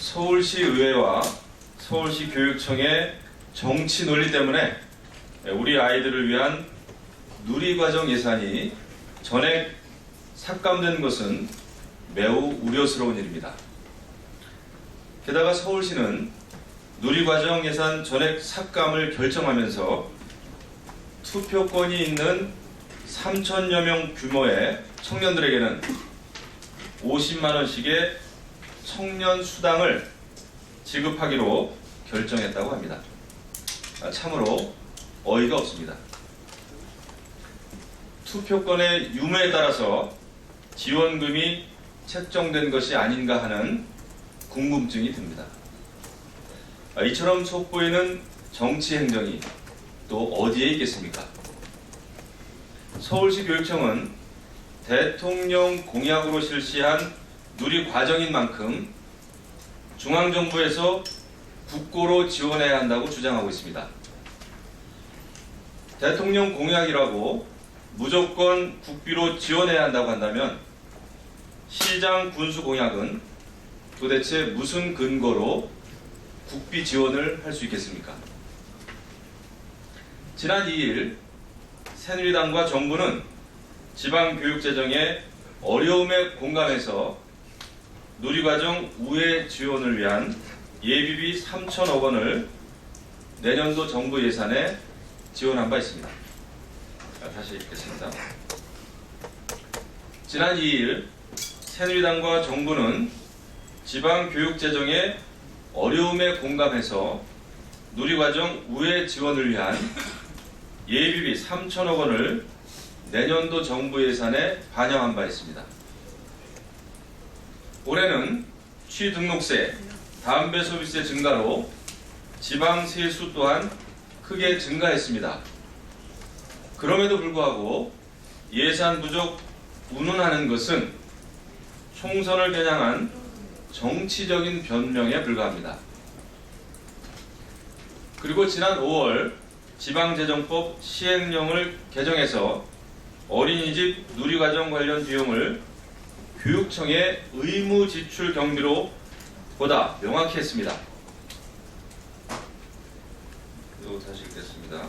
서울시의회와 서울시교육청의 정치 논리 때문에 우리 아이들을 위한 누리과정 예산이 전액 삭감된 것은 매우 우려스러운 일입니다. 게다가 서울시는 누리과정 예산 전액 삭감을 결정하면서 투표권이 있는 3,000여 명 규모의 청년들에게는 50만 원씩의 청년 수당을 지급하기로 결정했다고 합니다. 참으로 어이가 없습니다. 투표권의 유무에 따라서 지원금이 책정된 것이 아닌가 하는 궁금증이 듭니다. 이처럼 속보이는 정치 행정이 또 어디에 있겠습니까? 서울시 교육청은 대통령 공약으로 실시한 누리과정인 만큼 중앙정부에서 국고로 지원해야 한다고 주장하고 있습니다. 대통령 공약이라고 무조건 국비로 지원해야 한다고 한다면 시장 군수 공약은 도대체 무슨 근거로 국비 지원을 할 수 있겠습니까? 지난 2일 새누리당과 정부는 지방교육재정의 어려움에 공감해서 누리과정 우회 지원을 위한 예비비 3천억 원을 내년도 정부 예산에 지원한 바 있습니다. 다시 읽겠습니다. 지난 2일 새누리당과 정부는 지방교육재정의 어려움에 공감해서 누리과정 우회 지원을 위한 예비비 3천억 원을 내년도 정부 예산에 반영한 바 있습니다. 올해는 취등록세, 담배 소비세 증가로 지방 세수 또한 크게 증가했습니다. 그럼에도 불구하고 예산 부족 운운하는 것은 총선을 겨냥한 정치적인 변명에 불과합니다. 그리고 지난 5월 지방재정법 시행령을 개정해서 어린이집 누리과정 관련 비용을 교육청의 의무 지출 경비로 보다 명확히 했습니다. 다시 읽겠습니다.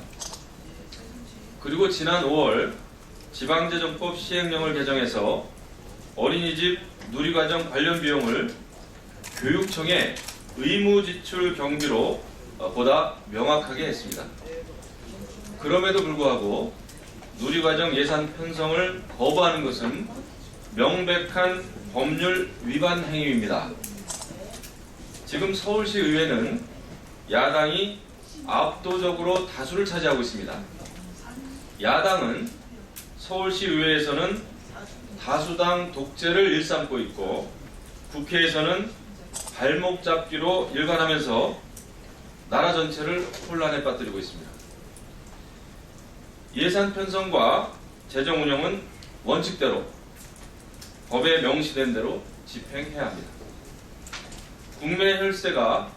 그리고 지난 5월 지방재정법 시행령을 개정해서 어린이집 누리과정 관련 비용을 교육청의 의무 지출 경비로 보다 명확하게 했습니다. 그럼에도 불구하고 누리과정 예산 편성을 거부하는 것은 명백한 법률 위반 행위입니다. 지금 서울시 의회는 야당이 압도적으로 다수를 차지하고 있습니다. 야당은 서울시 의회에서는 다수당 독재를 일삼고 있고 국회에서는 발목 잡기로 일관하면서 나라 전체를 혼란에 빠뜨리고 있습니다. 예산 편성과 재정 운영은 원칙대로 법에 명시된 대로 집행해야 합니다. 국민의 혈세가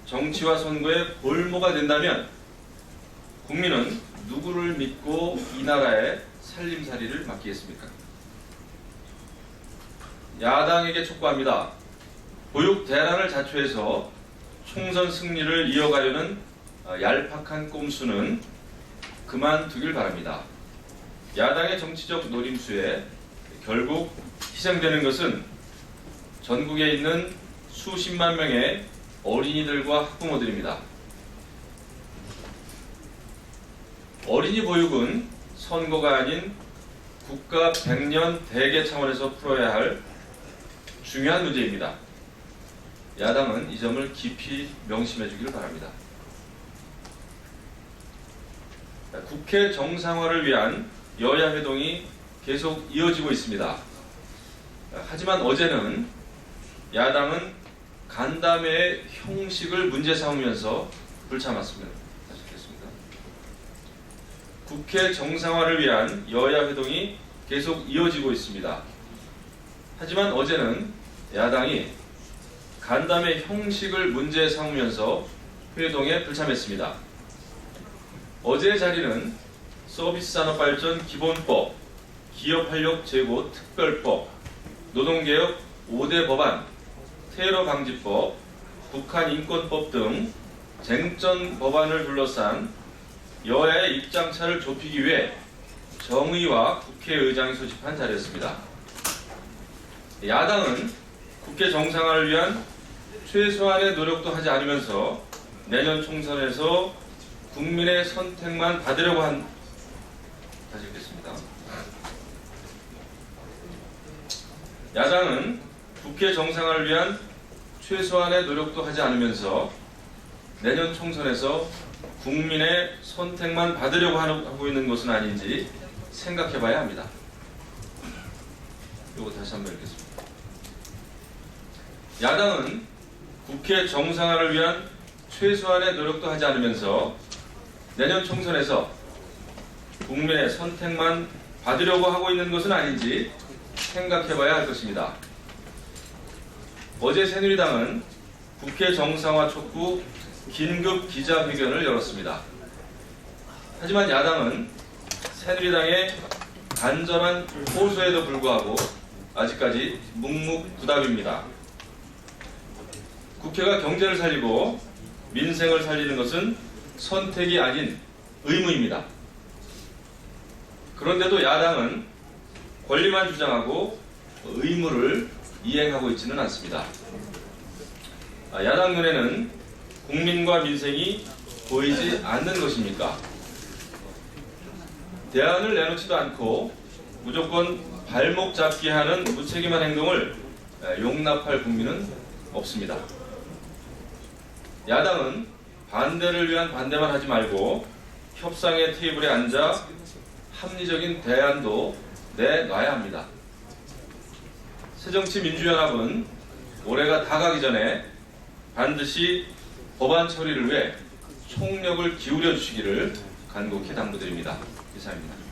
정치와 선거의 볼모가 된다면 국민은 누구를 믿고 이 나라의 살림살이를 맡기겠습니까? 야당에게 촉구합니다. 보육 대란을 자초해서 총선 승리를 이어가려는 얄팍한 꼼수는 그만두길 바랍니다. 야당의 정치적 노림수에 결국 희생되는 것은 전국에 있는 수십만 명의 어린이들과 학부모들입니다. 어린이 보육은 선거가 아닌 국가 100년 대계 차원에서 풀어야 할 중요한 문제입니다. 야당은 이 점을 깊이 명심해 주기를 바랍니다. 국회 정상화를 위한 여야 회동이 계속 이어지고 있습니다. 하지만 어제는 야당은 간담회의 형식을 문제 삼으면서 불참았습니다. 다시 읽겠습니다. 국회 정상화를 위한 여야 회동이 계속 이어지고 있습니다. 하지만 어제는 야당이 간담회 형식을 문제 삼으면서 회동에 불참했습니다. 어제의 자리는 서비스산업발전 기본법, 기업활력 제고 특별법, 노동개혁 5대 법안, 테러 방지법, 북한 인권법 등 쟁점 법안을 둘러싼 여야의 입장차를 좁히기 위해 정의와 국회의장이 소집한 자리였습니다. 야당은 국회 정상화를 위한 최소한의 노력도 하지 않으면서 내년 총선에서 국민의 선택만 받으려고 다시 읽겠습니다. 야당은 국회 정상화를 위한 최소한의 노력도 하지 않으면서 내년 총선에서 국민의 선택만 받으려고 하고 있는 것은 아닌지 생각해봐야 합니다. 이거 다시 한번 읽겠습니다. 야당은 국회 정상화를 위한 최소한의 노력도 하지 않으면서 내년 총선에서 국민의 선택만 받으려고 하고 있는 것은 아닌지 생각해봐야 할 것입니다. 어제 새누리당은 국회 정상화 촉구 긴급 기자회견을 열었습니다. 하지만 야당은 새누리당의 간절한 호소에도 불구하고 아직까지 묵묵부답입니다. 국회가 경제를 살리고 민생을 살리는 것은 선택이 아닌 의무입니다. 그런데도 야당은 권리만 주장하고 의무를 이행하고 있지는 않습니다. 야당 눈에는 국민과 민생이 보이지 않는 것입니까? 대안을 내놓지도 않고 무조건 발목 잡기 하는 무책임한 행동을 용납할 국민은 없습니다. 야당은 반대를 위한 반대만 하지 말고 협상의 테이블에 앉아 합리적인 대안도 내놔야 합니다. 새정치민주연합은 올해가 다 가기 전에 반드시 법안 처리를 위해 총력을 기울여 주시기를 간곡히 당부드립니다. 이상입니다.